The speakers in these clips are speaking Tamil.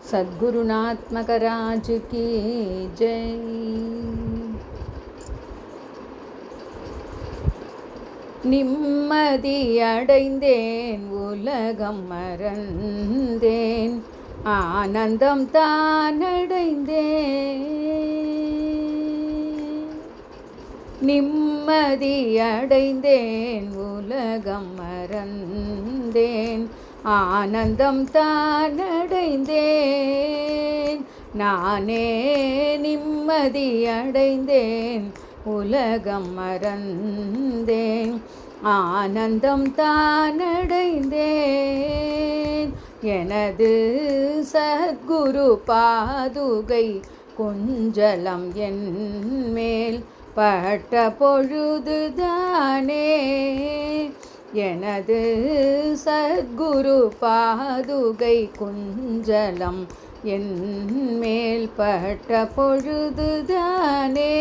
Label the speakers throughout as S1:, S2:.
S1: सद्गुरुनाथ महाराज की जय। நிம்மதி அடைந்தேன் உலகம் மறந்தேன் ஆனந்தம் தான் அடைந்தேன். நிம்மதி அடைந்தேன் உலகம் மறந்தேன் ஆனந்தம் தான் அடைந்தேன். நானே நிம்மதி அடைந்தேன் உலகம் மறந்தேன் ஆனந்தம் தான் அடைந்தேன். எனது சத்குரு பாதுகை குஞ்சலம் என் மேல் பட்ட பொழுதுதானே. எனது சத்குரு பாதுகை குஞ்சலம் என் மேல் பட்ட பொழுதுதானே.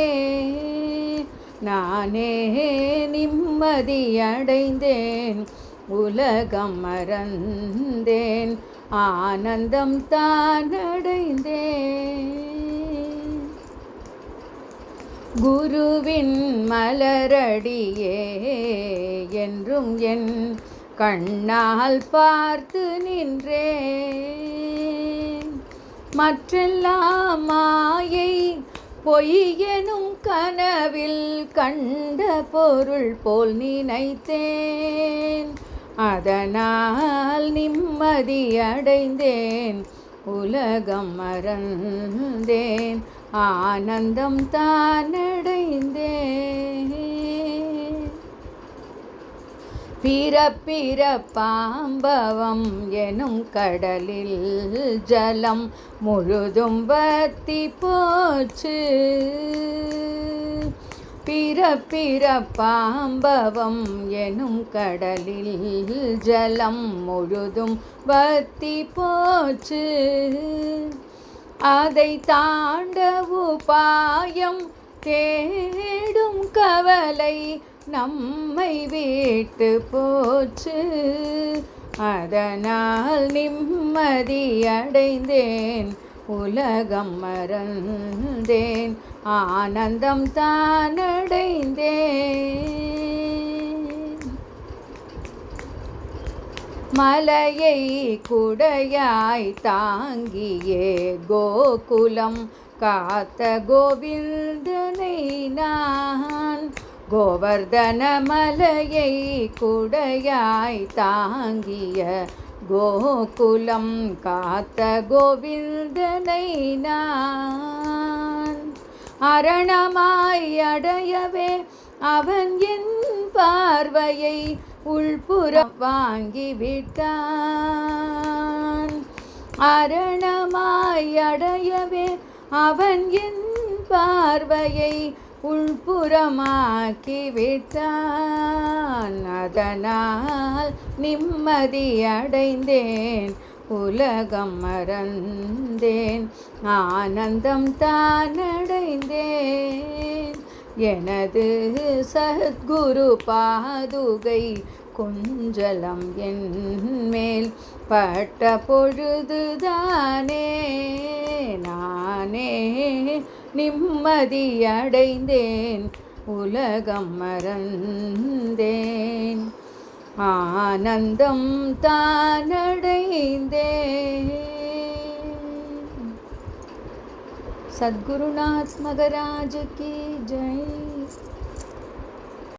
S1: நானே நிம்மதி அடைந்தேன் உலகம் மறந்தேன் ஆனந்தம் தான் அடைந்தேன். குருவின் மலரடியே என்றும் என் கண்ணால் பார்த்து நின்றேன். மற்றெல்லாம் மாயை பொய்யெனும் கனவில் கண்ட பொருள் போல் நினைத்தேன். அதனால் நிம்மதி அடைந்தேன் உலகம் மறந்தேன் ஆனந்தம் தான் அடைந்தேன். பிறப்பிறப்பாம்பவம் எனும் கடலில் ஜலம் முழுதும் வத்தி போச்சு. பிறப்பிறப்பாம்பவம் எனும் கடலில் ஜலம் முழுதும் வத்தி போச்சு. அதை தாண்ட உபாயம் தேடும் கவலை நம்மை விட்டு போச்சு. அதனால் நிம்மதி அடைந்தேன் உலகம் மறந்தேன் ஆனந்தம் தான் அடைந்தேன். மலையை குடையாய் தாங்கியே கோகுலம் காத்த கோவிந்தனை நான். கோவர்தன மலையை குடையாய் தாங்கிய கோகுலம் காத்த கோவிந்தனை நான். அரணமாய் அடையவே அவன் என் பார்வையை உள்புறம் வாங்கிவிட்டான். அரணமாய் அடையவே அவன் என் பார்வையை உள்புறமாக்கிவிட்டான். அதனால் நிம்மதி அடைந்தேன் உலகம் மறந்தேன் ஆனந்தம் தான் அடைந்தேன். எனது சத்குரு பாதுகை குஞ்சலம் என் மேல் பட்ட பொழுதுதானே. நானே நிம்மதி அடைந்தேன் உலகம் மறந்தேன் ஆனந்தம் தான் அடைந்தேன். सद्गुरुनाथ महाराज की जय।